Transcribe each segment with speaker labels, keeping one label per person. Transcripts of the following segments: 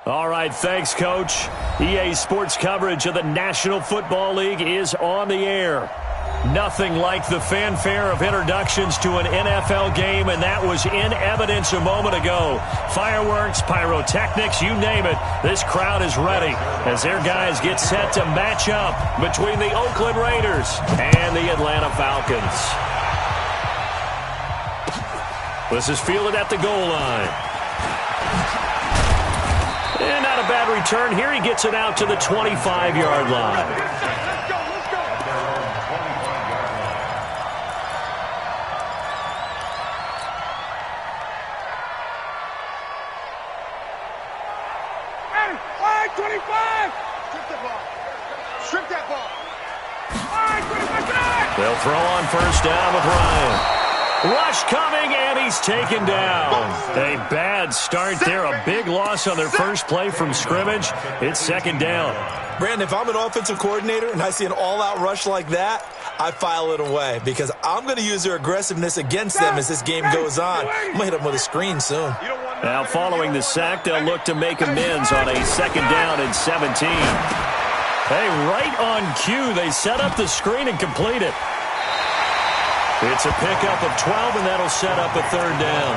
Speaker 1: All right, thanks, Coach. EA Sports coverage of the National Football League is on the air. Nothing like the fanfare of introductions to an NFL game, and that was in evidence a moment ago. Fireworks, pyrotechnics, you name it. This crowd is ready as their guys get set to match up between the Oakland Raiders and the Atlanta Falcons. This is fielded at the goal line. And not a bad return here. He gets it out to the 25-yard line. They'll throw on first down with Ryan. Rush coming, and he's taken down. A bad start there. A big loss on their first play from scrimmage. It's second down.
Speaker 2: Brandon, if I'm an offensive coordinator and I see an all-out rush like that, I file it away because I'm going to use their aggressiveness against them as this game goes on. I'm going to hit them with a screen soon.
Speaker 1: Now, following the sack, they'll look to make amends on a second down and 17. Hey, right on cue, they set up the screen and complete it. It's a pickup of 12, and that'll set up a third down.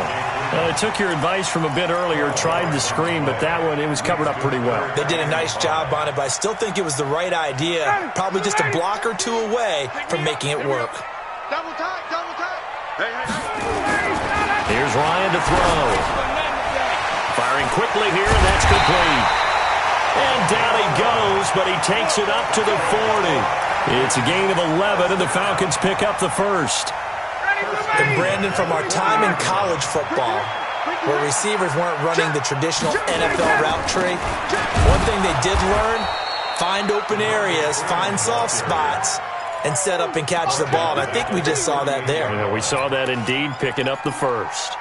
Speaker 1: I took your advice from a bit earlier, tried the screen, but that one, it was covered up pretty well.
Speaker 2: They did a nice job on it, but I still think it was the right idea. Probably just a block or two away from making it work.
Speaker 3: Double tight, double tight.
Speaker 1: Here's Ryan to throw. Firing quickly here, and that's complete. And down he goes, but he takes it up to the 40. It's a gain of 11, and the Falcons pick up the first.
Speaker 2: And Brandon, from our time in college football, where receivers weren't running the traditional NFL route tree, one thing they did learn, find open areas, find soft spots, and set up and catch the ball. And I think we just saw that there.
Speaker 1: Yeah, we saw that indeed, picking up the first.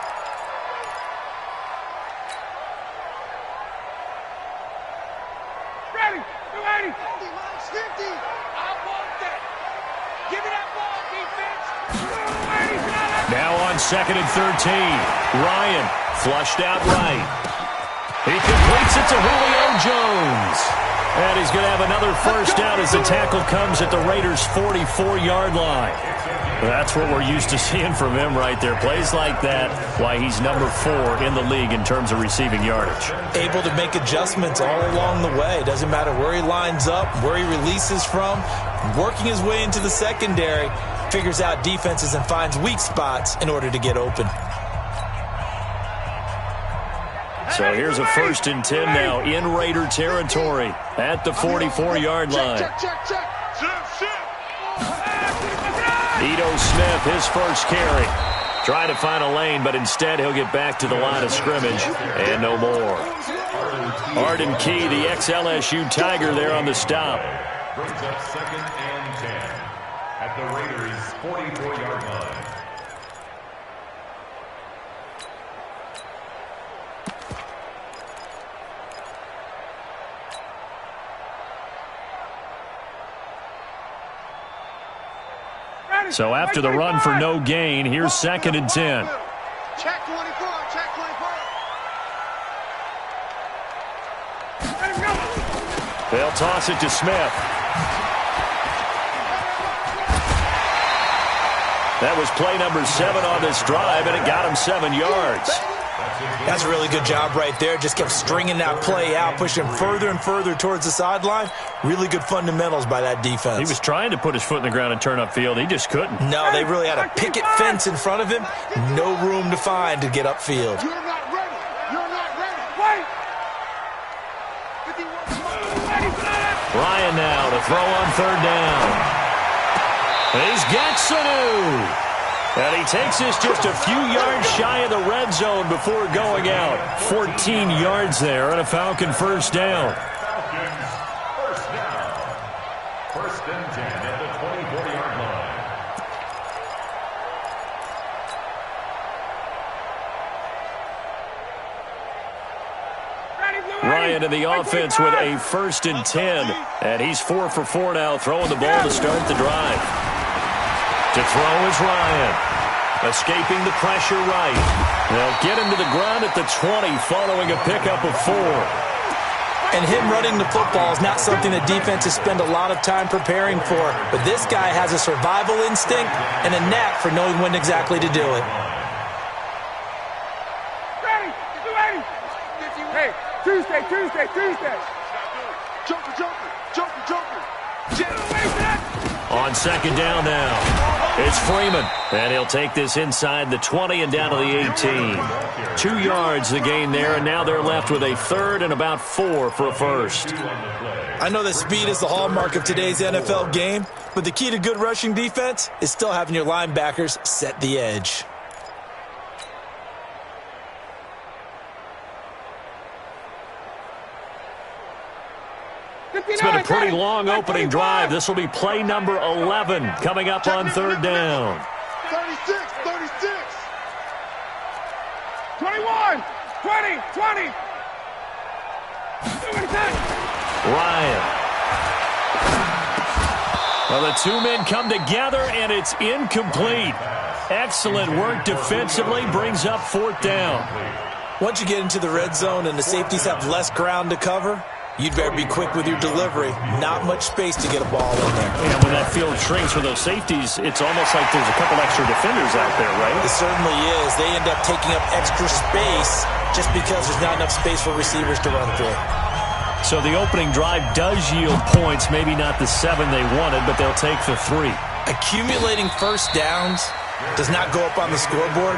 Speaker 1: Second and 13. Ryan flushed out right. He completes it to Julio Jones. And he's going to have another first down as the tackle comes at the Raiders' 44-yard line. That's what we're used to seeing from him right there. Plays like that, why he's number 4 in the league in terms of receiving yardage.
Speaker 2: Able to make adjustments all along the way. Doesn't matter where he lines up, where he releases from. Working his way into the secondary, figures out defenses and finds weak spots in order to get open.
Speaker 1: So here's a 1st and 10 now in Raider territory at the 44-yard line. Ito Smith, his first carry. Trying to find a lane, but instead he'll get back to the line of scrimmage and no more. Arden Key, the ex-LSU Tiger, there on the stop.
Speaker 4: Brings up 2nd and 10 at the Raiders' 44-yard line.
Speaker 1: So after the run for no gain, here's 2nd and 10.
Speaker 3: Check 24, check 24.
Speaker 1: They'll toss it to Smith. That was play number 7 on this drive, and it got him 7 yards.
Speaker 2: That's a really good job right there. Just kept stringing that play out, pushing further and further towards the sideline. Really good fundamentals by that defense.
Speaker 1: He was trying to put his foot in the ground and turn upfield. He just couldn't.
Speaker 2: No, they really had a picket fence in front of him. No room to find to get upfield.
Speaker 3: You're not ready. You're not ready. Wait.
Speaker 1: Ryan now to throw on 3rd down. He's got Sanu. And he takes this just a few yards shy of the red zone before going out. 14 yards there and a Falcon first down.
Speaker 4: Falcons first down. 1st and 10 at the 24-yard line.
Speaker 1: Ryan in the offense with a 1st and 10. And he's 4 for 4 now, throwing the ball to start the drive. To throw is Ryan. Escaping the pressure right. They'll get him to the ground at the 20 following a pickup of 4.
Speaker 2: And him running the football is not something that defenses spend a lot of time preparing for. But this guy has a survival instinct and a knack for knowing when exactly to do it.
Speaker 3: Hey, Tuesday. Joker.
Speaker 1: On second down now, it's Freeman, and he'll take this inside the 20 and down to the 18. 2 yards the gain there, and now they're left with a third and about 4 for a first.
Speaker 2: I know that speed is the hallmark of today's NFL game, but the key to good rushing defense is still having your linebackers set the edge.
Speaker 1: It's been a pretty long opening drive. This will be play number 11 coming up on third down.
Speaker 3: 36. 21, 20.
Speaker 1: Ryan. Well, the 2 men come together, and it's incomplete. Excellent work defensively, brings up fourth down.
Speaker 2: Once you get into the red zone and the safeties have less ground to cover, you'd better be quick with your delivery. Not much space to get a ball in there.
Speaker 1: And when that field shrinks for those safeties, it's almost like there's a couple extra defenders out there, right?
Speaker 2: It certainly is. They end up taking up extra space just because there's not enough space for receivers to run through.
Speaker 1: So the opening drive does yield points, maybe not the 7 they wanted, but they'll take the 3.
Speaker 2: Accumulating first downs does not go up on the scoreboard,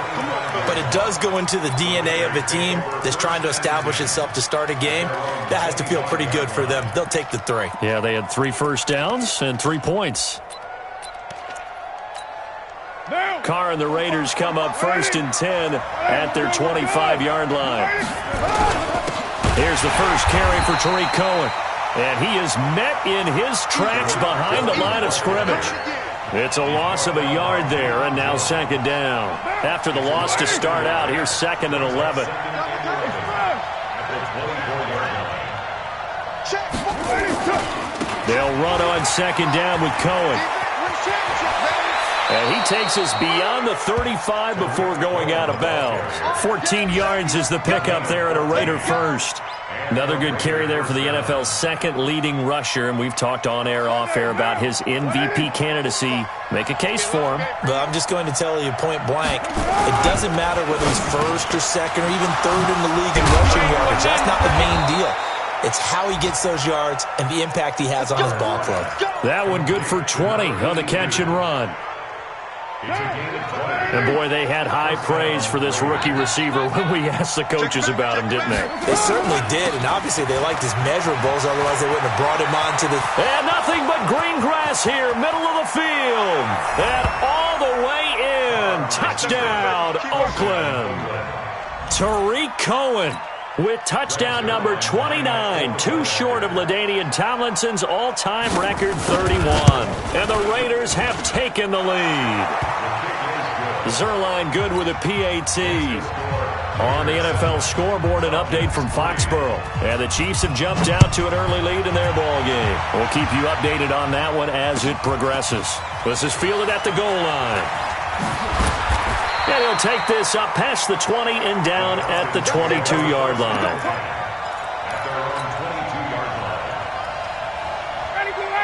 Speaker 2: but it does go into the DNA of a team that's trying to establish itself to start a game. That has to feel pretty good for them. They'll take the 3.
Speaker 1: Yeah, they had 3 first downs and 3 points. Carr and the Raiders come up first and 10 at their 25-yard line. Here's the first carry for Tariq Cohen, and he is met in his tracks behind the line of scrimmage. It's a loss of a yard there, and now second down. After the loss to start out, here's second and 11. They'll run on second down with Cohen. And he takes us beyond the 35 before going out of bounds. 14 yards is the pickup there at a Raider first. Another good carry there for the NFL's second leading rusher, and we've talked on air, off air about his MVP candidacy. Make a case for him.
Speaker 2: But I'm just going to tell you point blank, it doesn't matter whether he's first or second or even third in the league in rushing yardage. That's not the main deal. It's how he gets those yards and the impact he has on his ball club.
Speaker 1: That one good for 20 on the catch and run. And, boy, they had high praise for this rookie receiver when we asked the coaches about him, didn't they?
Speaker 2: They certainly did, and obviously they liked his measurables, otherwise they wouldn't have brought him on to the...
Speaker 1: And nothing but green grass here, middle of the field. And all the way in. Touchdown, Oakland. Tariq Cohen with touchdown number 29, 2 short of LaDainian Tomlinson's all-time record 31. And the Raiders have taken the lead. Zerline good with a PAT. On the NFL scoreboard, an update from Foxborough. And the Chiefs have jumped out to an early lead in their ball game. We'll keep you updated on that one as it progresses. This is fielded at the goal line. And he'll take this up past the 20 and down at the 22-yard line.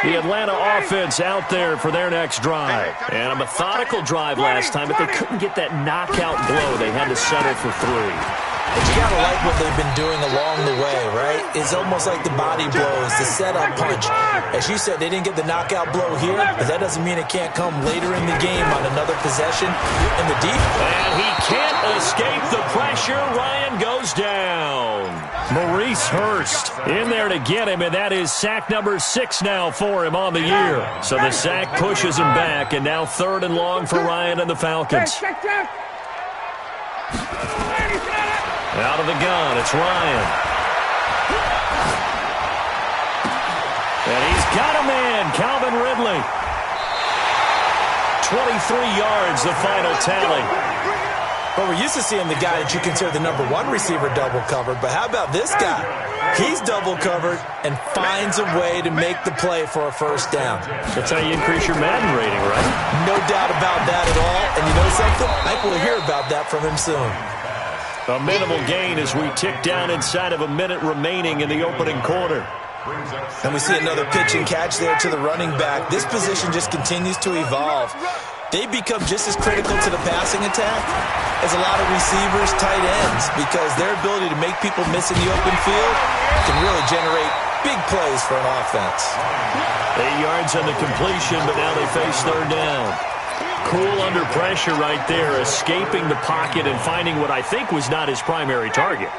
Speaker 1: The Atlanta offense out there for their next drive. And a methodical drive last time, but they couldn't get that knockout blow. They had to settle for 3.
Speaker 2: But you got to like what they've been doing along the way, right? It's almost like the body blows, the setup punch. As you said, they didn't get the knockout blow here, but that doesn't mean it can't come later in the game on another possession in the deep.
Speaker 1: And he can't escape the pressure. Ryan goes down. Maurice Hurst in there to get him, and that is sack number 6 now for him on the year. So the sack pushes him back, and now 3rd and long for Ryan and the Falcons. Out of the gun, it's Ryan. And he's got a man, Calvin Ridley. 23 yards, the final tally.
Speaker 2: Well, we're used to seeing the guy that you consider the number 1 receiver double covered, but how about this guy? He's double covered and finds a way to make the play for a first down.
Speaker 1: That's how you increase your Madden rating, right?
Speaker 2: No doubt about that at all. And you know something? I think we'll hear about that from him soon.
Speaker 1: A minimal gain as we tick down inside of a minute remaining in the opening quarter.
Speaker 2: And we see another pitch and catch there to the running back. This position just continues to evolve. They become just as critical to the passing attack as a lot of receivers, tight ends, because their ability to make people miss in the open field can really generate big plays for an offense.
Speaker 1: 8 yards on the completion, but now they face third down. Cool under pressure right there, escaping the pocket and finding what I think was not his primary target.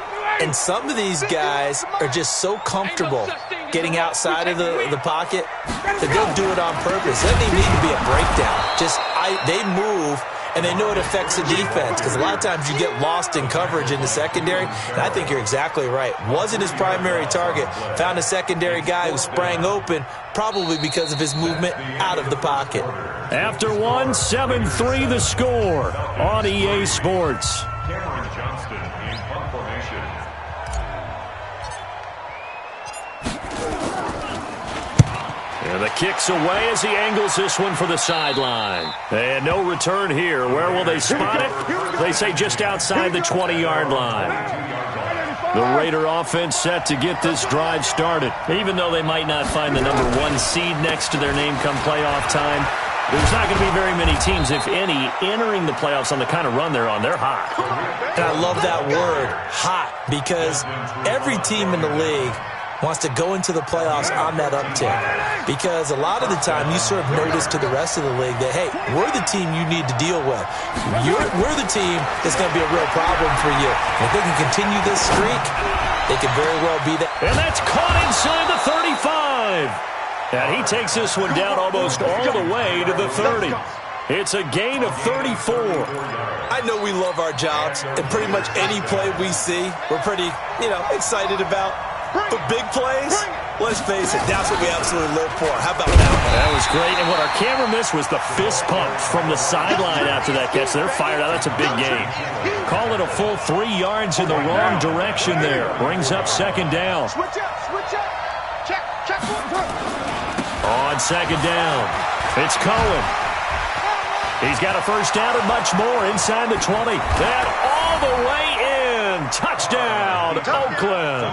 Speaker 2: And some of these guys are just so comfortable getting outside of the pocket that they'll do it on purpose. It doesn't even need to be a breakdown. They move, and they know it affects the defense, because a lot of times you get lost in coverage in the secondary, and I think you're exactly right. Wasn't his primary target. Found a secondary guy who sprang open, probably because of his movement out of the pocket.
Speaker 1: After 7-3 the score on EA Sports. And the kick's away as he angles this one for the sideline. And no return here. Where will they spot it? They say just outside the 20-yard line. The Raider offense set to get this drive started. Even though they might not find the number 1 seed next to their name come playoff time, there's not going to be very many teams, if any, entering the playoffs on the kind of run they're on. They're hot.
Speaker 2: And I love that word, hot, because every team in the league wants to go into the playoffs on that uptick, because a lot of the time you sort of notice to the rest of the league that, hey, we're the team you need to deal with. We're the team that's going to be a real problem for you. And if they can continue this streak, they could very well be that.
Speaker 1: And that's caught inside the 35. And he takes this one down almost all the way to the 30. It's a gain of 34.
Speaker 2: I know we love our jobs, and pretty much any play we see, we're pretty, excited about. But big plays, let's face it, that's what we absolutely live for. How about that one?
Speaker 1: That was great, and what our camera missed was the fist pump from the sideline after that catch. They're fired out. That's a big gain. Call it a full 3 yards in the wrong direction there. Brings up second down.
Speaker 3: Switch up. Check.
Speaker 1: On second down, it's Cohen. He's got a first down and much more inside the 20. And all the way in. Touchdown, Oakland.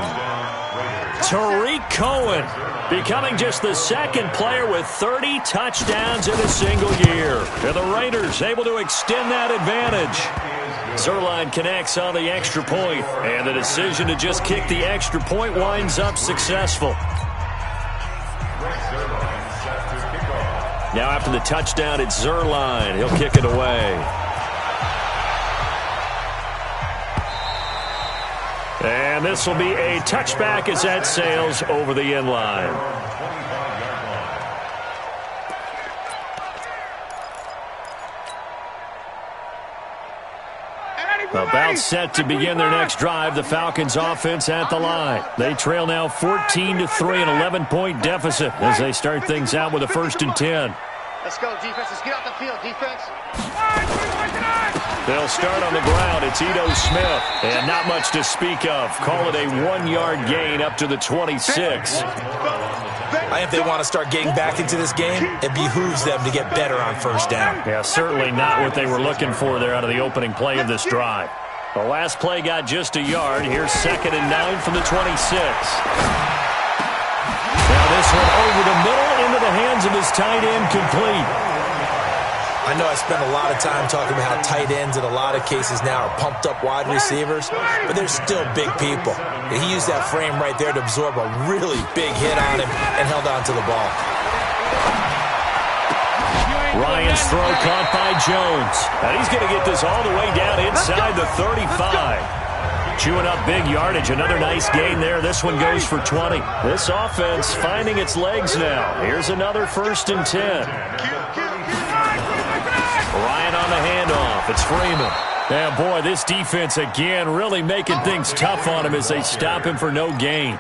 Speaker 1: Tariq Cohen becoming just the second player with 30 touchdowns in a single year. And the Raiders able to extend that advantage. Zerline connects on the extra point, and the decision to just kick the extra point winds up successful. Now after the touchdown, it's Zerline. He'll kick it away. And this will be a touchback as that sails over the end line. About set to begin their next drive, the Falcons offense at the line. They trail now 14-3, an 11-point deficit as they start things out with a 1st and 10.
Speaker 5: Let's go, defense. Let's get off the field, defense.
Speaker 1: They'll start on the ground. It's Ito Smith. And not much to speak of. Call it a 1-yard gain up to the 26.
Speaker 2: If they want to start getting back into this game, it behooves them to get better on first down.
Speaker 1: Yeah, certainly not what they were looking for there out of the opening play of this drive. The last play got just a yard. Here's 2nd and 9 from the 26. Now this one over the middle into the hands of his tight end, complete.
Speaker 2: I know I spent a lot of time talking about how tight ends in a lot of cases now are pumped up wide receivers, but they're still big people. He used that frame right there to absorb a really big hit on him and held on to the ball.
Speaker 1: Ryan's throw caught by Jones. And he's going to get this all the way down inside the 35. Chewing up big yardage. Another nice gain there. This one goes for 20. This offense finding its legs now. Here's another 1st and 10. Ryan on the handoff. It's Freeman. Yeah, boy, this defense again really making things tough on him as they stop him for no gain.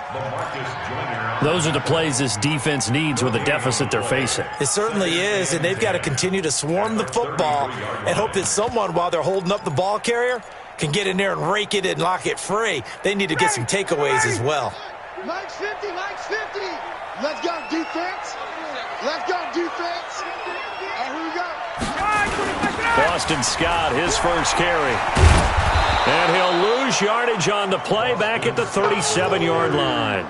Speaker 1: Those are the plays this defense needs with the deficit they're facing.
Speaker 2: It certainly is, and they've got to continue to swarm the football and hope that someone, while they're holding up the ball carrier, can get in there and rake it and lock it free. They need to get some takeaways as well.
Speaker 3: Mike's 50. Let's go, defense. Let's go, defense. Here we go.
Speaker 1: Boston Scott, his first carry. And he'll lose lose yardage on the play back at the 37-yard line.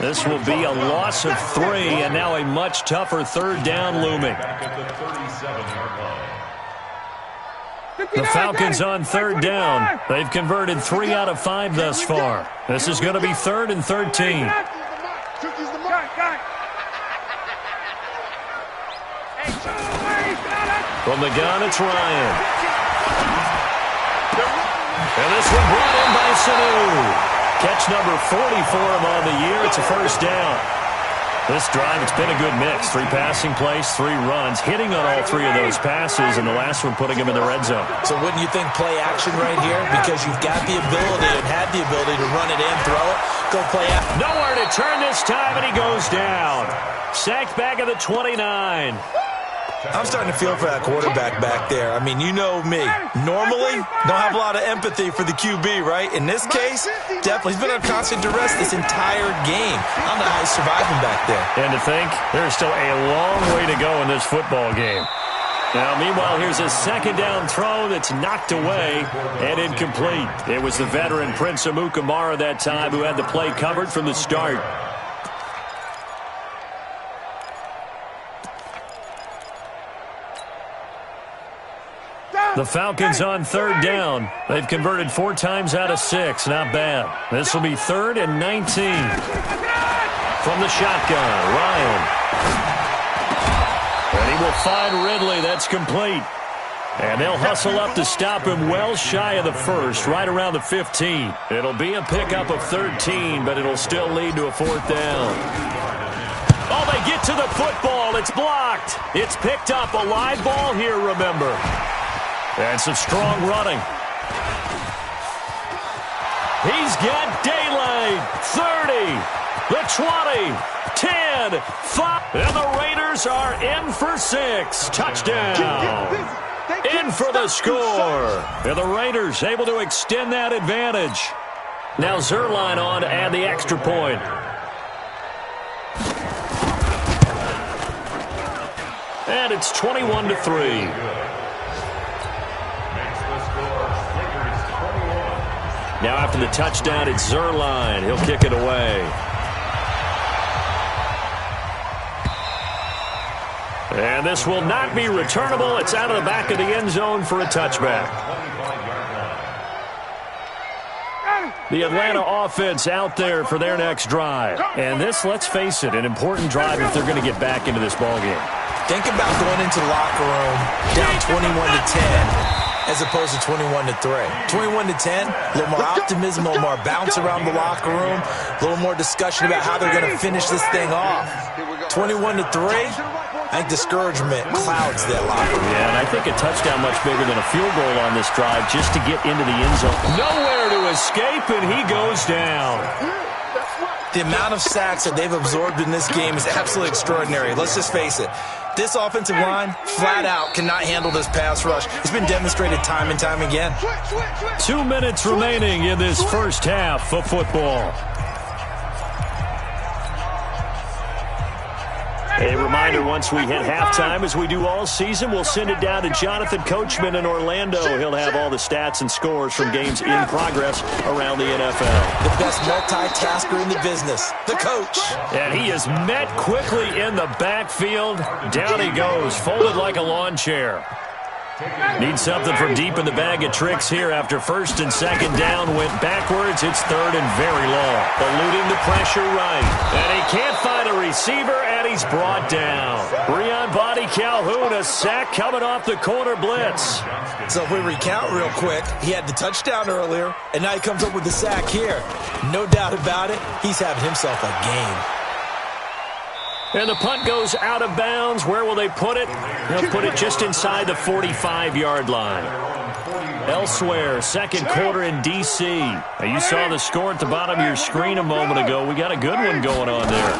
Speaker 1: This will be a loss of 3, and now a much tougher third down looming. The Falcons on third down. They've converted 3 out of 5 thus far. This is going to be 3rd and 13. From the gun, it's Ryan. And this one brought in by Sanu. Catch number 40 for him on the year. It's a first down. This drive, it's been a good mix. 3 passing plays, 3 runs, hitting on all 3 of those passes, and the last one putting him in the red zone.
Speaker 2: So wouldn't you think play action right here? Because you've got the ability and had the ability to run it in, throw it, go play action.
Speaker 1: Nowhere to turn this time, and he goes down. Sacked back at the 29.
Speaker 2: I'm starting to feel for that quarterback back there. I mean, you know me. Normally, don't have a lot of empathy for the QB, right? In this case, definitely. He's been under constant duress this entire game. I don't know how he's surviving back there.
Speaker 1: And to think, there's still a long way to go in this football game. Now, meanwhile, here's a second down throw that's knocked away and incomplete. It was the veteran Prince Amukamara that time who had the play covered from the start. The Falcons on third down. They've converted 4 times out of 6. Not bad. This will be 3rd and 19. From the shotgun, Ryan. And he will find Ridley. That's complete. And they'll hustle up to stop him well shy of the first, right around the 15. It'll be a pickup of 13, but it'll still lead to a 4th down. Oh, they get to the football. It's blocked. It's picked up. A live ball here, remember. And some strong running. He's got daylight. 30, the 20, 10, 5. And the Raiders are in for 6. Touchdown. In for the score. And the Raiders able to extend that advantage. Now Zerline on to add the extra point. And it's 21-3. Now after the touchdown, it's Zerline. He'll kick it away. And this will not be returnable. It's out of the back of the end zone for a touchback. The Atlanta offense out there for their next drive. And this, let's face it, an important drive if they're going to get back into this ballgame.
Speaker 2: Think about going into the locker room down 21-10. As opposed to 21-3. 21-10, a little more optimism, a little more bounce around the locker room, a little more discussion about how they're going to finish this thing off. 21-3, I think discouragement clouds that locker room.
Speaker 1: Yeah, and I think a touchdown much bigger than a field goal on this drive just to get into the end zone. Nowhere to escape, and he goes down.
Speaker 2: The amount of sacks that they've absorbed in this game is absolutely extraordinary. Let's just face it. This offensive line, flat out, cannot handle this pass rush. It's been demonstrated time and time again.
Speaker 1: 2 minutes remaining in this first half of football. A reminder, once we hit halftime, as we do all season, we'll send it down to Jonathan Coachman in Orlando. He'll have all the stats and scores from games in progress around the NFL.
Speaker 2: The best multitasker in the business, the coach.
Speaker 1: And he is met quickly in the backfield. Down he goes, folded like a lawn chair. Need something from deep in the bag of tricks here after 1st and 2nd down. Went backwards. It's 3rd and very long. Eluding the pressure right. And he can't find a receiver, and he's brought down. Breon Body Calhoun, a sack coming off the corner blitz.
Speaker 2: So if we recount real quick, he had the touchdown earlier, and now he comes up with the sack here. No doubt about it, he's having himself a game.
Speaker 1: And the punt goes out of bounds. Where will they put it? They'll put it just inside the 45-yard line. Elsewhere, 2nd quarter in D.C. Now, you saw the score at the bottom of your screen a moment ago. We got a good one going on there.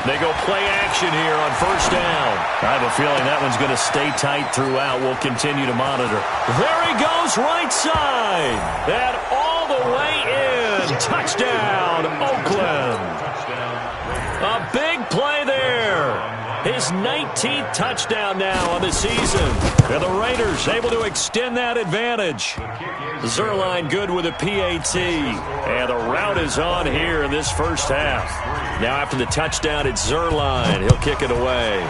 Speaker 1: They go play action here on 1st down. I have a feeling that one's going to stay tight throughout. We'll continue to monitor. There he goes, right side. And all the way in. Touchdown, Oakland. A big play there. His 19th 15th touchdown now on the season. And the Raiders able to extend that advantage. Zerline good with a PAT. And the route is on here in this first half. Now after the touchdown, it's Zerline. He'll kick it away.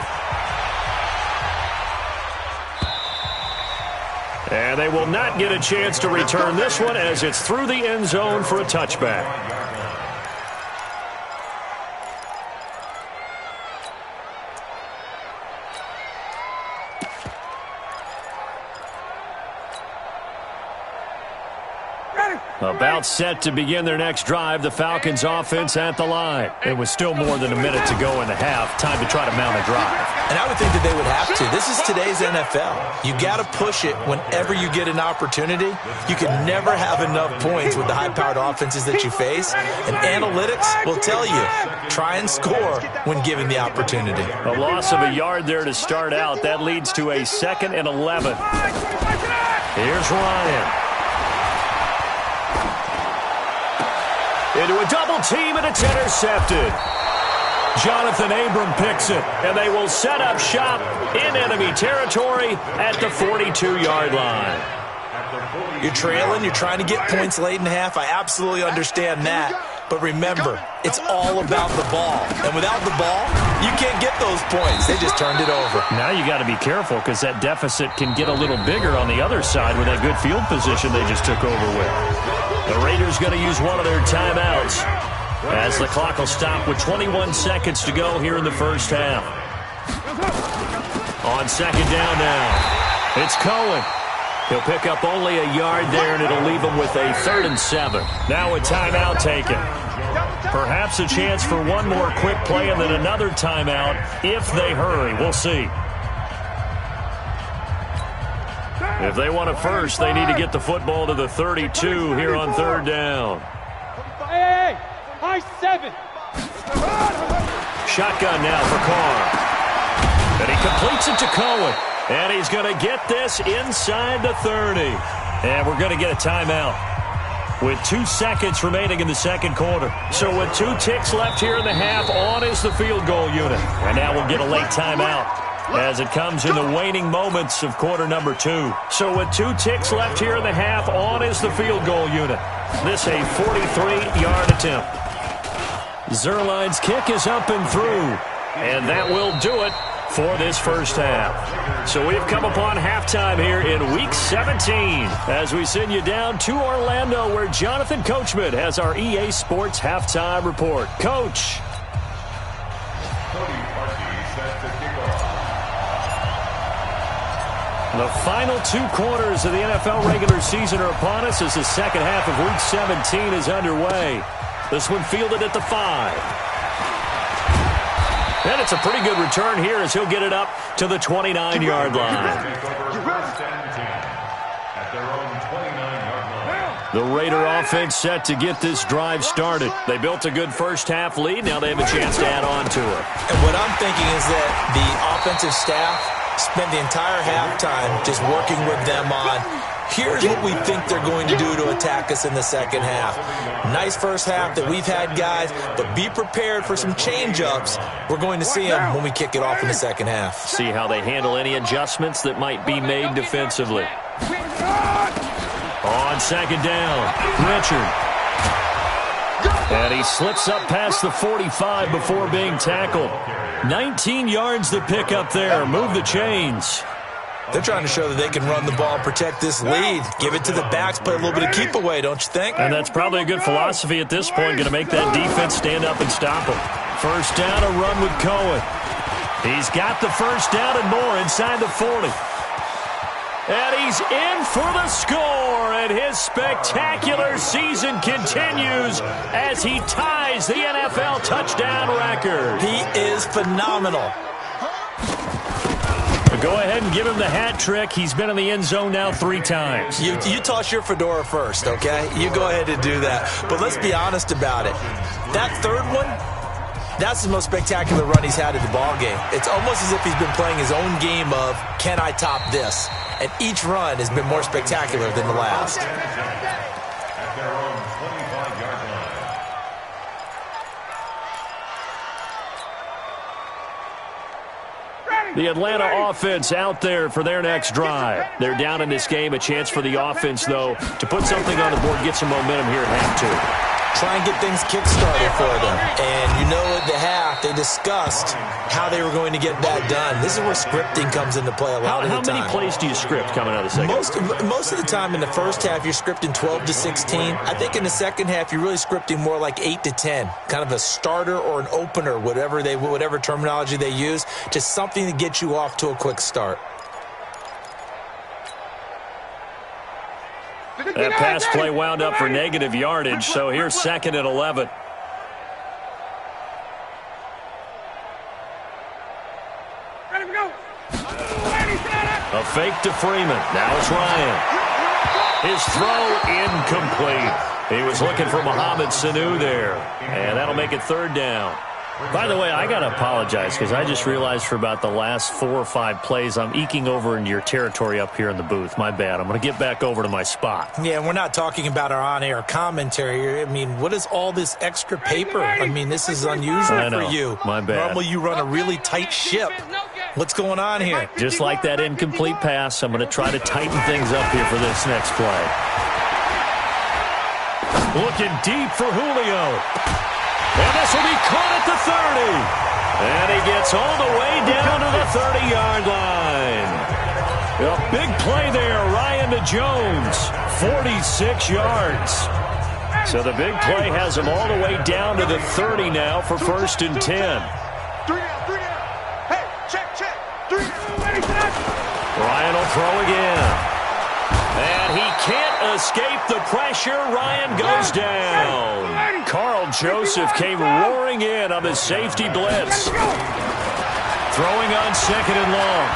Speaker 1: And they will not get a chance to return this one as it's through the end zone for a touchback. About set to begin their next drive, the Falcons offense at the line. It was still more than a minute to go in the half. Time to try to mount a drive.
Speaker 2: And I would think that they would have to. This is today's NFL. You got to push it whenever you get an opportunity. You can never have enough points with the high-powered offenses that you face. And analytics will tell you, try and score when given the opportunity.
Speaker 1: A loss of a yard there to start out. That leads to a 2nd and 11. Here's Ryan. Into a double team, and it's intercepted. Jonathan Abram picks it, and they will set up shop in enemy territory at the 42-yard line.
Speaker 2: You're trailing, you're trying to get points late in half. I absolutely understand that. But remember, it's all about the ball. And without the ball, you can't get those points. They just turned it over.
Speaker 1: Now you got to be careful because that deficit can get a little bigger on the other side with that good field position they just took over with. The Raiders going to use one of their timeouts as the clock will stop with 21 seconds to go here in the first half. On 2nd down now, it's Cohen. He'll pick up only a yard there, and it'll leave him with a 3rd and 7. Now a timeout taken. Perhaps a chance for one more quick play and then another timeout if they hurry. We'll see. If they want it first, they need to get the football to the 32 here on 3rd down.
Speaker 6: Hey, high 7.
Speaker 1: Shotgun now for Carr. And he completes it to Cohen. And he's going to get this inside the 30. And we're going to get a timeout with 2 seconds remaining in the second quarter. So with 2 ticks left here in the half, on is the field goal unit. And now we'll get a late timeout as it comes in the waning moments of quarter number 2. So with 2 ticks left here in the half, on is the field goal unit. This a 43-yard attempt. Zerline's kick is up and through. And that will do it for this first half. So we've come upon halftime here in Week 17 as we send you down to Orlando where Jonathan Coachman has our EA Sports Halftime Report. Coach. The final 2 quarters of the NFL regular season are upon us as the second half of Week 17 is underway. This one fielded at the 5. And it's a pretty good return here as he'll get it up to the 29-yard line. The Raider offense set to get this drive started. They built a good first half lead. Now they have a chance to add on to it.
Speaker 2: And what I'm thinking is that the offensive staff spent the entire halftime just working with them on, here's what we think they're going to do to attack us in the second half. Nice first half that we've had, guys, but be prepared for some change-ups. We're going to see them when we kick it off in the second half.
Speaker 1: See how they handle any adjustments that might be made defensively. On 2nd down, Richard. And he slips up past the 45 before being tackled. 19 yards to pick up there. Move the chains.
Speaker 2: They're trying to show that they can run the ball, protect this lead, give it to the backs, play a little bit of keep away, don't you think?
Speaker 1: And that's probably a good philosophy at this point, going to make that defense stand up and stop them. First down, a run with Cohen. He's got the first down and more inside the 40. And he's in for the score, and his spectacular season continues as he ties the NFL touchdown record.
Speaker 2: He is phenomenal.
Speaker 1: Go ahead and give him the hat trick. He's been in the end zone now 3 times.
Speaker 2: You toss your fedora first, okay? You go ahead and do that. But let's be honest about it. That third one, that's the most spectacular run he's had in the ballgame. It's almost as if he's been playing his own game of, can I top this? And each run has been more spectacular than the last.
Speaker 4: At their own 25-yard line.
Speaker 1: The Atlanta offense out there for their next drive. They're down in this game. A chance for the offense, though, to put something on the board, get some momentum here at half two.
Speaker 2: Try and get things kick-started for them. And you know at the half, they discussed how they were going to get that done. This is where scripting comes into play a lot of the time.
Speaker 1: How many plays do you script coming out of the second?
Speaker 2: Most of the time in the first half, you're scripting 12 to 16. I think in the second half, you're really scripting more like 8 to 10. Kind of a starter or an opener, whatever terminology they use. Just something to get you off to a quick start.
Speaker 1: That pass play wound up for negative yardage, so here's 2nd and 11. A fake to Freeman. Now it's Ryan. His throw incomplete. He was looking for Mohamed Sanu there, and that'll make it 3rd down. By the way, I got to apologize because I just realized for about the last 4 or 5 plays, I'm eking over into your territory up here in the booth. My bad. I'm going to get back over to my spot.
Speaker 2: Yeah, we're not talking about our on-air commentary here. I mean, what is all this extra paper? I mean, this is unusual for you.
Speaker 1: My bad.
Speaker 2: Normally you run a really tight ship. What's going on here?
Speaker 1: Just like that incomplete pass, I'm going to try to tighten things up here for this next play. Looking deep for Julio. And this will be caught at the 30. And he gets all the way down to the 30-yard line. A big play there, Ryan to Jones, 46 yards. So the big play has him all the way down to the 30 now for 1st and 10.
Speaker 3: 3 down. Hey, check. 3 down.
Speaker 1: Ryan will throw again. And he can't escape the pressure. Ryan goes down. Carl Joseph came roaring in on the safety blitz. Throwing on 2nd and long.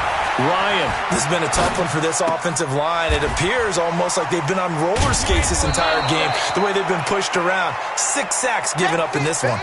Speaker 1: Ryan.
Speaker 2: This has been a tough one for this offensive line. It appears almost like they've been on roller skates this entire game, the way they've been pushed around. 6 sacks given up in this one.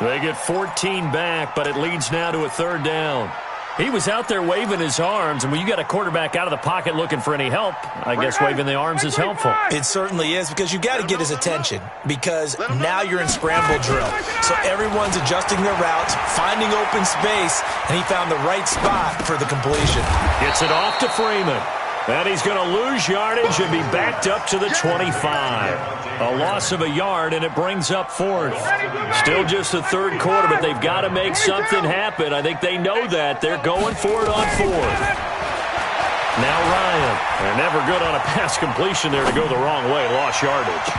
Speaker 1: They get 14 back, but it leads now to a 3rd down. He was out there waving his arms, and when you got a quarterback out of the pocket looking for any help, I guess waving the arms is helpful.
Speaker 2: It certainly is, because you got to get his attention, because now you're in scramble drill. So everyone's adjusting their routes, finding open space, and he found the right spot for the completion.
Speaker 1: Gets it off to Freeman. And he's going to lose yardage and be backed up to the 25. A loss of a yard, and it brings up 4th. Still just the 3rd quarter, but they've got to make something happen. I think they know that. They're going for it on 4th. Now Ryan. They're never good on a pass completion there to go the wrong way. Lost yardage.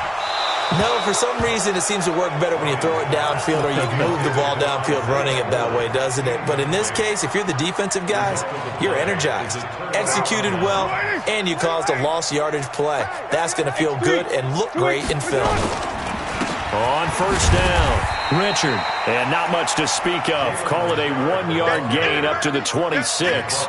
Speaker 2: No, for some reason it seems to work better when you throw it downfield or you can move the ball downfield running it that way, doesn't it? But in this case, if you're the defensive guys, you're energized, executed well, and you caused a lost yardage play. That's going to feel good and look great in film.
Speaker 1: On 1st down, Richard. And not much to speak of. Call it a 1-yard gain up to the 26.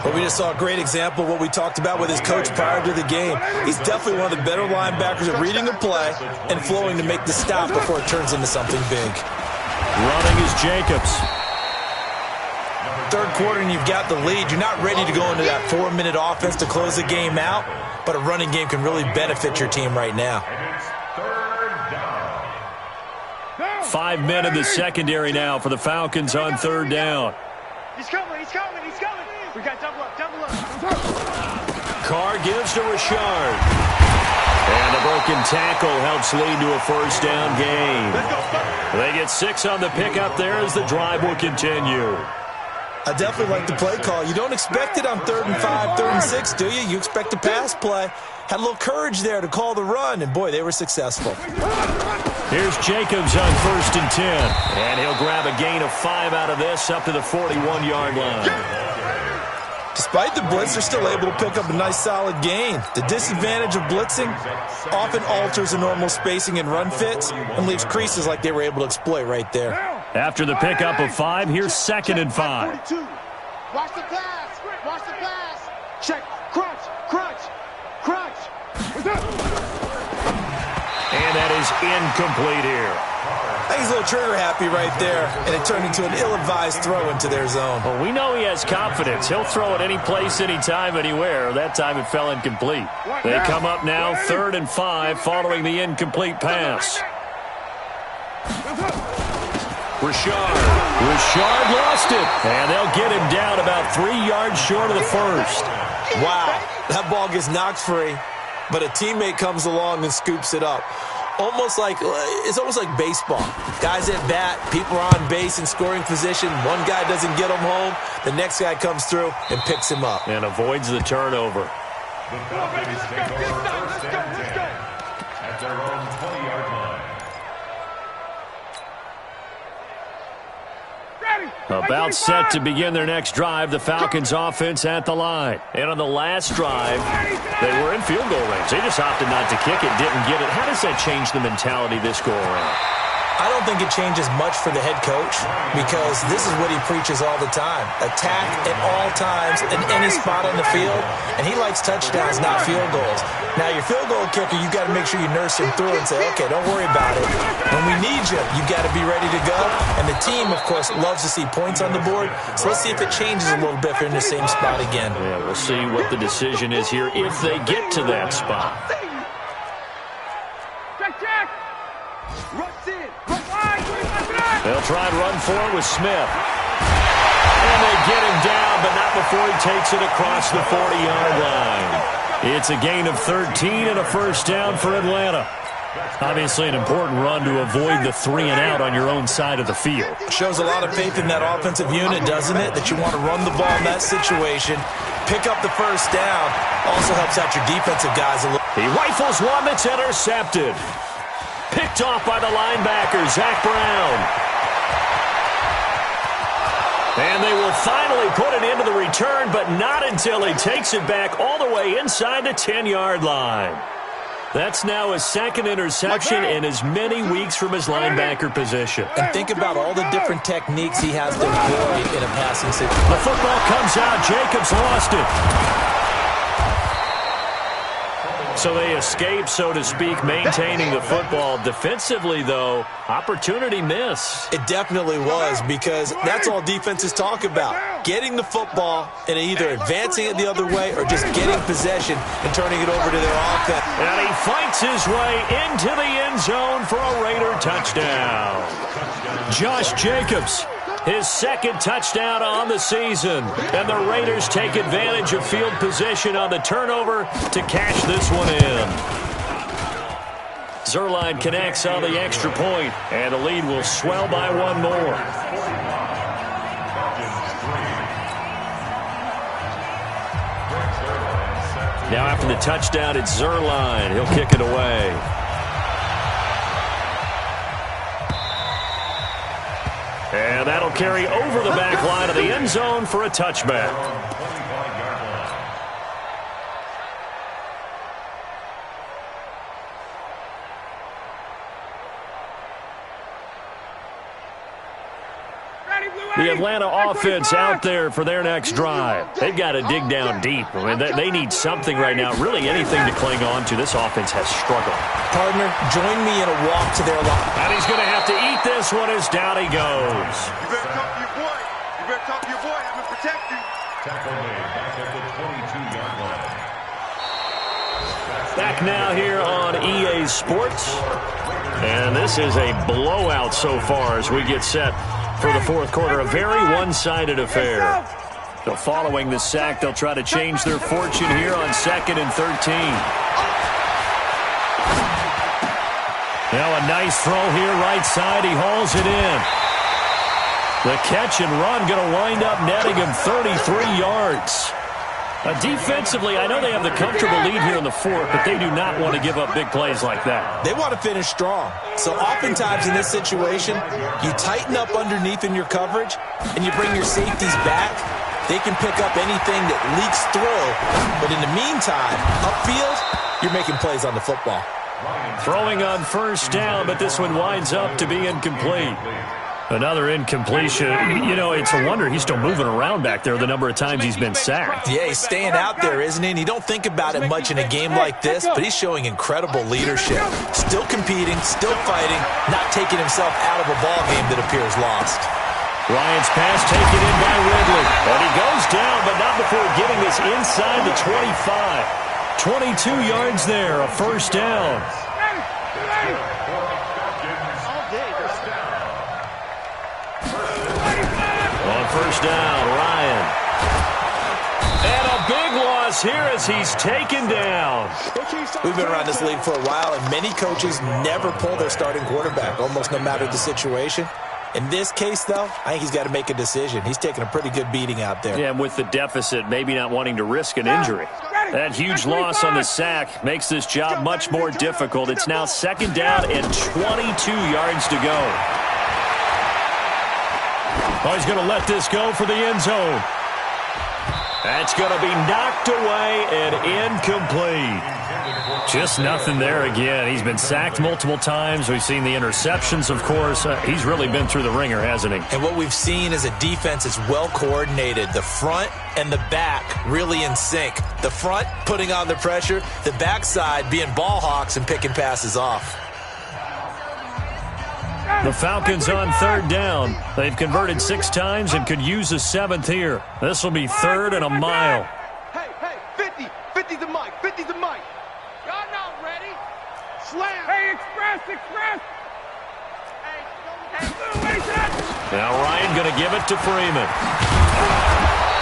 Speaker 2: But we just saw a great example of what we talked about with his coach prior to the game. He's definitely one of the better linebackers at reading a play and flowing to make the stop before it turns into something big.
Speaker 1: Running is Jacobs.
Speaker 2: 3rd quarter and you've got the lead. You're not ready to go into that 4-minute offense to close the game out, but a running game can really benefit your team right now.
Speaker 1: 5 men in the secondary now for the Falcons on 3rd down.
Speaker 3: He's coming. We got double up.
Speaker 1: Carr gives to Richard. And a broken tackle helps lead to a 1st down gain. They get 6 on the pickup there as the drive will continue.
Speaker 2: I definitely like the play call. You don't expect it on 3rd and 5, 3rd and 6, do you? You expect a pass play. Had a little courage there to call the run, and boy, they were successful.
Speaker 1: Here's Jacobs on 1st and 10. And he'll grab a gain of 5 out of this up to the 41-yard line.
Speaker 2: Despite the blitz, they're still able to pick up a nice solid gain. The disadvantage of blitzing often alters the normal spacing and run fits and leaves creases like they were able to exploit right there.
Speaker 1: After the pickup of 5, here's 2nd and 5.
Speaker 3: Watch the pass. Check. Crunch.
Speaker 1: And that is incomplete here.
Speaker 2: I think he's a little trigger happy right there, and it turned into an ill-advised throw into their zone.
Speaker 1: Well, we know he has confidence. He'll throw it any place, anytime, anywhere. That time it fell incomplete. They come up now 3rd and 5 following the incomplete pass. Richard lost it, and they'll get him down about 3 yards short of the first.
Speaker 2: Wow, that ball gets knocked free, but a teammate comes along and scoops it up. It's almost like baseball. Guys at bat, people are on base in scoring position. One guy doesn't get him home. The next guy comes through and picks him up.
Speaker 1: And avoids the turnover.
Speaker 4: The Falcons take over first and 10 at their own 20-yard line.
Speaker 1: About set to begin their next drive, the Falcons offense at the line. And on the last drive, they were in field goal range. They just opted not to kick it, didn't get it. How does that change the mentality this go around?
Speaker 2: I don't think it changes much for the head coach because this is what he preaches all the time. Attack at all times in any spot on the field, and he likes touchdowns, not field goals. Now, your field goal kicker, you got to make sure you nurse him through and say, okay, don't worry about it. When we need you, you got to be ready to go. And the team, of course, loves to see points on the board. So let's see if it changes a little bit if they're in the same spot again.
Speaker 1: Yeah, we'll see what the decision is here if they get to that spot.
Speaker 6: Check. Rush in.
Speaker 1: They'll try and run for it with Smith. And they get him down, but not before he takes it across the 40-yard line. It's a gain of 13 and a first down for Atlanta. Obviously an important run to avoid the 3-and-out on your own side of the field.
Speaker 2: Shows a lot of faith in that offensive unit, doesn't it? That you want to run the ball in that situation. Pick up the first down. Also helps out your defensive guys a little.
Speaker 1: He rifles one that's intercepted. Picked off by the linebacker, Zach Brown. And they will finally put it into the return, but not until he takes it back all the way inside the 10-yard line. That's now his second interception in as many weeks from his linebacker position.
Speaker 2: And think about all the different techniques he has to employ in a passing situation.
Speaker 1: The football comes out. Jacobs lost it. So they escape, so to speak, maintaining the football. Defensively, though, opportunity miss.
Speaker 2: It definitely was, because that's all defenses talk about. Getting the football and either advancing it the other way or just getting possession and turning it over to their offense.
Speaker 1: And he fights his way into the end zone for a Raider touchdown. Josh Jacobs, his second touchdown on the season. And the Raiders take advantage of field position on the turnover to cash this one in. Zuerlein connects on the extra point, and the lead will swell by one more. Now after the touchdown, it's Zuerlein. He'll kick it away. And that'll carry over the back line of the end zone for a touchback. The Atlanta offense out there for their next drive. They've got to dig down deep. I mean, they need something right now, really anything to cling on to. This offense has struggled.
Speaker 2: Partner, join me in a walk to their line.
Speaker 1: And he's going to have to eat this one as down he goes.
Speaker 3: You better talk to your boy. You better talk to your boy. I'm going to protect you.
Speaker 4: Tackle made back at the 22-yard line.
Speaker 1: Back now here on EA Sports. And this is a blowout so far as we get set for the fourth quarter. A very one-sided affair. So following the sack, they'll try to change their fortune here on 2nd and 13. Now a nice throw here, right side. He hauls it in. The catch and run going to wind up netting him 33 yards. Defensively, I know they have the comfortable lead here in the fourth, but they do not want to give up big plays like that.
Speaker 2: They want to finish strong. So oftentimes in this situation, you tighten up underneath in your coverage, and you bring your safeties back. They can pick up anything that leaks through. But in the meantime, upfield, you're making plays on the football.
Speaker 1: Throwing on first down, but this one winds up to be incomplete. Another incompletion. You know, it's a wonder he's still moving around back there the number of times he's been sacked.
Speaker 2: Yeah, he's staying out there, isn't he? And you don't think about it much in a game like this, but he's showing incredible leadership. Still competing, still fighting, not taking himself out of a ball game that appears lost.
Speaker 1: Ryan's pass taken in by Ridley. And he goes down, but not before getting this inside the 25. 22 yards there, a first down. first down. Ryan. And a big loss here as he's taken down.
Speaker 2: We've been around this league for a while, and many coaches never pull their starting quarterback, almost no matter the situation. In this case, though, I think he's got to make a decision. He's taking a pretty good beating out there.
Speaker 1: Yeah, and with the deficit, maybe not wanting to risk an injury. That huge loss on the sack makes this job much more difficult. It's now second down and 22 yards to go. Oh, he's going to let this go for the end zone. That's going to be knocked away and incomplete. Just nothing there again. He's been sacked multiple times. We've seen the interceptions, of course. He's really been through the ringer, hasn't he?
Speaker 2: And what we've seen is a defense that's well coordinated. The front and the back really in sync. The front putting on the pressure, the backside being ball hawks and picking passes off.
Speaker 1: The Falcons on third down. They've converted 6 times and could use a 7th here. This will be third and a mile.
Speaker 6: Hey, 50. 50's the mic. 50's the mic. Y'all not ready. Slam. Hey, express.
Speaker 1: Now Ryan going to give it to Freeman.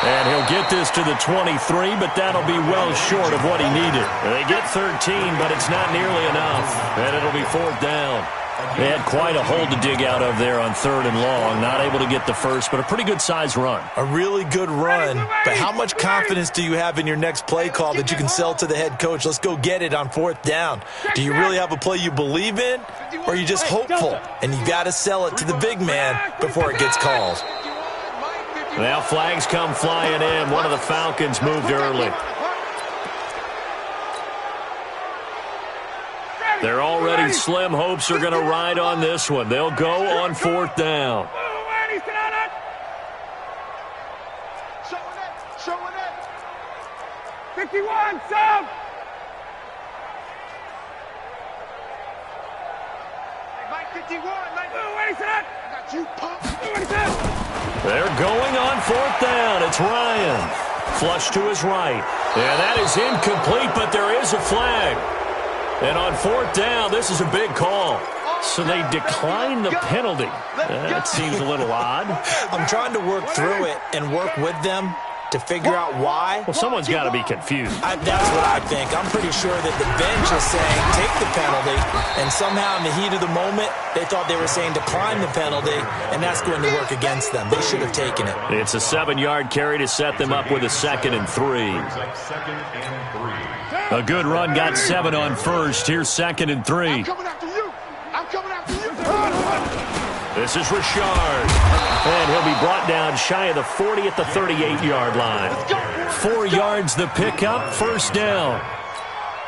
Speaker 1: And he'll get this to the 23, but that'll be well short of what he needed. They get 13, but it's not nearly enough. And it'll be fourth down. They had quite a hole to dig out of there on third and long. Not able to get the first, but a pretty good-sized run.
Speaker 2: A really good run, but how much confidence do you have in your next play call that you can sell to the head coach? Let's go get it on fourth down. Do you really have a play you believe in, or are you just hopeful? And you got to sell it to the big man before it gets called.
Speaker 1: Now flags come flying in. One of the Falcons moved early. They're already slim hopes are going to ride on this one. They'll go on fourth down.
Speaker 6: Showing it. 51, sub. Mike 51, Mike. I got you, pump.
Speaker 1: They're going on fourth down. It's Ryan. Flush to his right. And that is incomplete, but there is a flag. And on fourth down, this is a big call. So they decline the penalty. That seems a little odd.
Speaker 2: I'm trying to work through it and work with them to figure out why.
Speaker 1: Well, someone's got to be confused.
Speaker 2: That's what I think. I'm pretty sure that the bench is saying take the penalty, and somehow in the heat of the moment, they thought they were saying decline the penalty, and that's going to work against them. They should have taken it.
Speaker 1: It's a 7-yard carry to set them up with a 2nd and 3. A good run got 7 on first. Here's 2nd and 3.
Speaker 3: I'm coming after you.
Speaker 1: This is Richard. And he'll be brought down shy of the 40 at the 38-yard line. 4 yards the pickup, first down.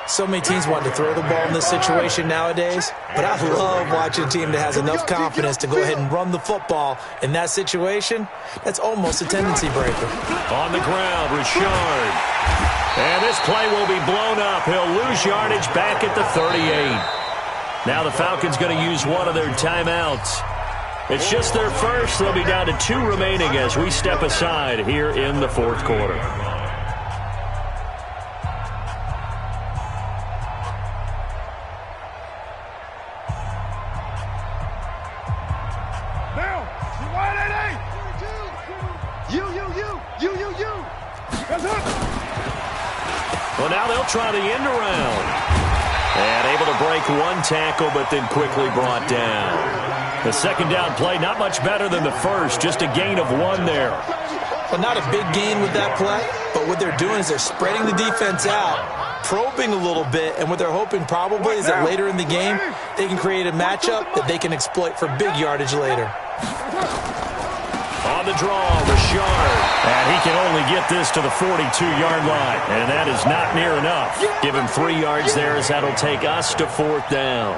Speaker 2: So many teams want to throw the ball in this situation nowadays, but I love watching a team that has enough confidence to go ahead and run the football. In that situation, that's almost a tendency breaker.
Speaker 1: On the ground, Richard. And this play will be blown up. He'll lose yardage back at the 38. Now the Falcons going to use one of their timeouts. It's just their first. They'll be down to 2 remaining as we step aside here in the fourth quarter. Well, now they'll try the end around. And able to break one tackle, but then quickly brought down. The second down play, not much better than the first, just a gain of 1 there.
Speaker 2: Well, not a big gain with that play, but what they're doing is they're spreading the defense out, probing a little bit, and what they're hoping probably is that later in the game, they can create a matchup that they can exploit for big yardage later.
Speaker 1: On the draw, Richard. And he can only get this to the 42-yard line. And that is not near enough. Give him 3 yards there as that'll take us to fourth down.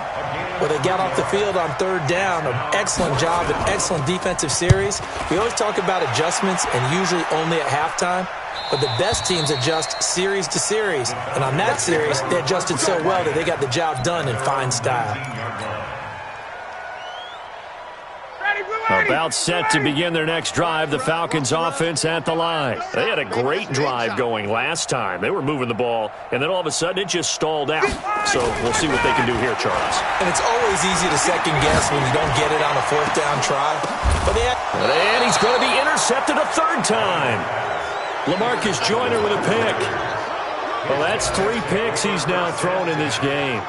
Speaker 2: Well, they got off the field on third down. An excellent job, an excellent defensive series. We always talk about adjustments and usually only at halftime. But the best teams adjust series to series. And on that series, they adjusted so well that they got the job done in fine style.
Speaker 1: About set to begin their next drive, the Falcons offense at the line. They had a great drive going last time. They were moving the ball, and then all of a sudden it just stalled out. So we'll see what they can do here, Charles.
Speaker 2: And it's always easy to second guess when you don't get it on a fourth down try.
Speaker 1: And he's going to be intercepted a third time. LaMarcus Joyner with a pick. Well, that's 3 picks he's now thrown in this game.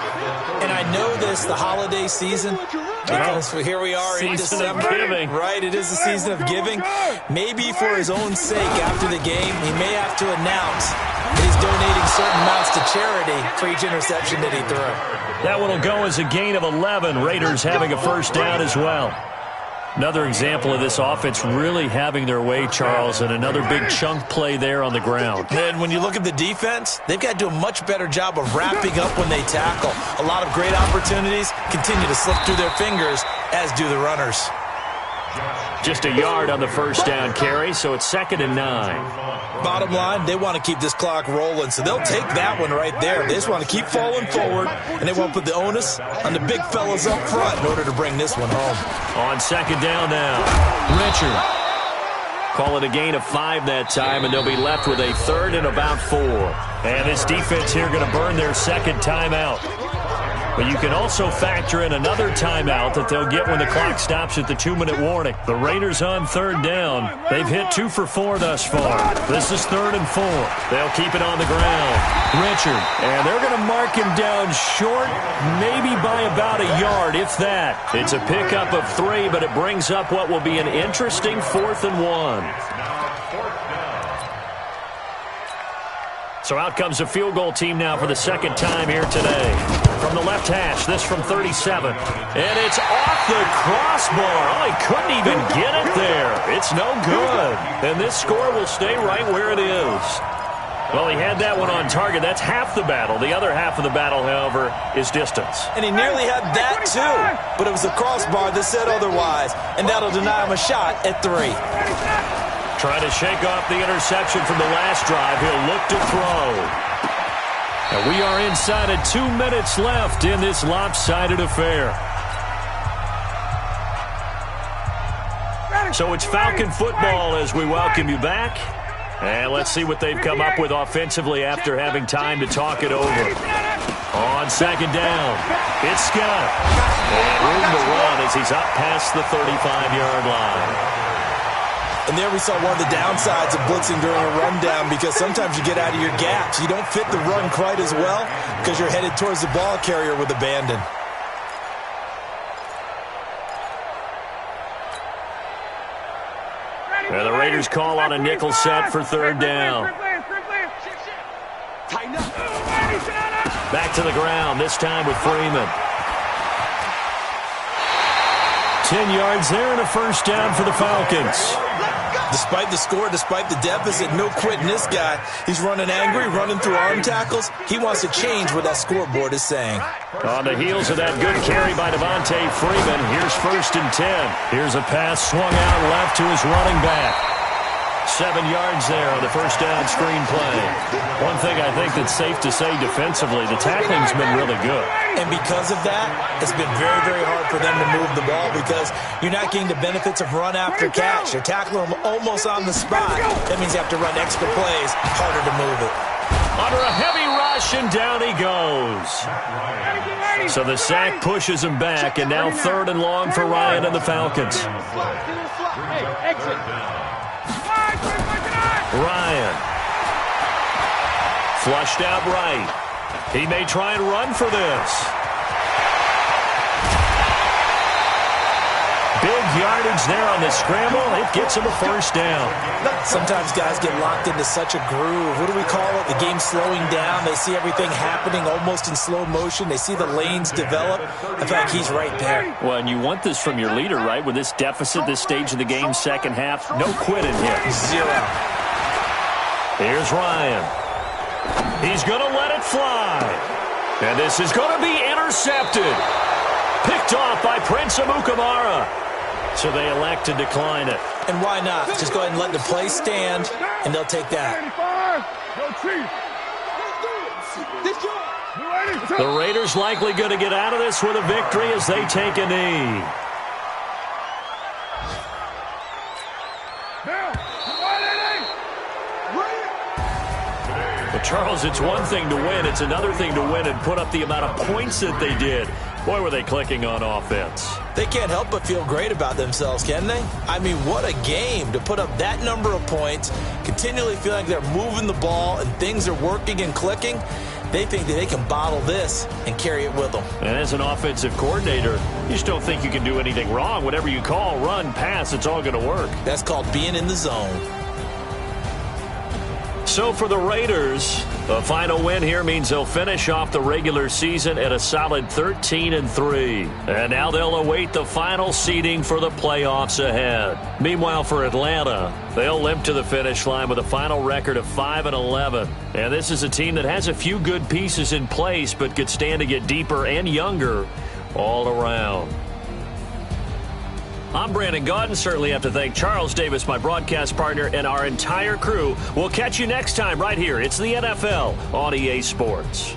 Speaker 2: And I know this, the holiday season, because here we are in December. Right, it is the season of giving. Maybe for his own sake after the game, he may have to announce that he's donating certain amounts to charity for each interception that he threw.
Speaker 1: That one will go as a gain of 11. Raiders having a first down as well. Another example of this offense really having their way, Charles, and another big chunk play there on the ground.
Speaker 2: And when you look at the defense, they've got to do a much better job of wrapping up when they tackle. A lot of great opportunities continue to slip through their fingers, as do the runners.
Speaker 1: Just a yard on the first down carry, so it's 2nd and 9.
Speaker 2: Bottom line, they want to keep this clock rolling, so they'll take that one right there. They just want to keep falling forward, and they won't put the onus on the big fellas up front in order to bring this one home.
Speaker 1: On 2nd down now, Richard. Call it a gain of 5 that time, and they'll be left with a 3rd and about 4. And this defense here going to burn their 2nd timeout. But you can also factor in another timeout that they'll get when the clock stops at the 2-minute warning. The Raiders on 3rd down. They've hit 2 for 4 thus far. This is 3rd and 4. They'll keep it on the ground. Richard, and they're going to mark him down short, maybe by about a yard, if that. It's a pickup of 3, but it brings up what will be an interesting 4th and 1. So out comes a field goal team now for the 2nd time here today. From the left hash, this from 37. And it's off the crossbar. Oh, he couldn't even get it there. It's no good. And this score will stay right where it is. Well, he had that one on target. That's half the battle. The other half of the battle, however, is distance.
Speaker 2: And he nearly had that, too. But it was the crossbar that said otherwise. And that'll deny him a shot at 3.
Speaker 1: Trying to shake off the interception from the last drive. He'll look to throw. And we are inside of 2 minutes left in this lopsided affair. So it's Falcon football as we welcome you back. And let's see what they've come up with offensively after having time to talk it over. On 2nd down, it's Scott. And room to run as he's up past the 35-yard line.
Speaker 2: And there we saw one of the downsides of blitzing during a rundown, because sometimes you get out of your gaps. You don't fit the run quite as well because you're headed towards the ball carrier with abandon.
Speaker 1: And the Raiders call on a nickel set for 3rd down. Back to the ground, this time with Freeman. 10 yards there and a first down for the Falcons.
Speaker 2: Despite the score, despite the deficit, no quitting this guy. He's running angry, running through arm tackles. He wants to change what that scoreboard is saying.
Speaker 1: On the heels of that good carry by Devontae Freeman, here's 1st and 10. Here's a pass swung out left to his running back. 7 yards there on the first down screen play. One thing I think that's safe to say defensively, the tackling's been really good.
Speaker 2: And because of that, it's been very, very hard for them to move the ball, because you're not getting the benefits of run after catch. You're tackling them almost on the spot. That means you have to run extra plays, harder to move it.
Speaker 1: Under a heavy rush, and down he goes. So the sack pushes him back, and now 3rd and long for Ryan and the Falcons. Ryan. Flushed out right. He may try and run for this. Big yardage there on the scramble. It gets him a first down.
Speaker 2: Sometimes guys get locked into such a groove. What do we call it? The game's slowing down. They see everything happening almost in slow motion. They see the lanes develop. In fact, he's right there.
Speaker 1: Well, and you want this from your leader, right? With this deficit, this stage of the game, 2nd half, no quitting here.
Speaker 2: 0.
Speaker 1: Here's Ryan. He's going to let it fly. And this is going to be intercepted. Picked off by Prince Amukamara. So they elect to decline it.
Speaker 2: And why not? Just go ahead and let the play stand, and they'll take that.
Speaker 1: The Raiders likely going to get out of this with a victory as they take a knee. Charles, it's one thing to win. It's another thing to win and put up the amount of points that they did. Boy, were they clicking on offense.
Speaker 2: They can't help but feel great about themselves, can they? I mean, what a game to put up that number of points, continually feel like they're moving the ball and things are working and clicking. They think that they can bottle this and carry it with them.
Speaker 1: And as an offensive coordinator, you just don't think you can do anything wrong. Whatever you call, run, pass, it's all going to work.
Speaker 2: That's called being in the zone.
Speaker 1: So for the Raiders, a final win here means they'll finish off the regular season at a solid 13-3. And now they'll await the final seeding for the playoffs ahead. Meanwhile, for Atlanta, they'll limp to the finish line with a final record of 5-11. And this is a team that has a few good pieces in place, but could stand to get deeper and younger all around. I'm Brandon Gaudin. Certainly have to thank Charles Davis, my broadcast partner, and our entire crew. We'll catch you next time right here. It's the NFL on EA Sports.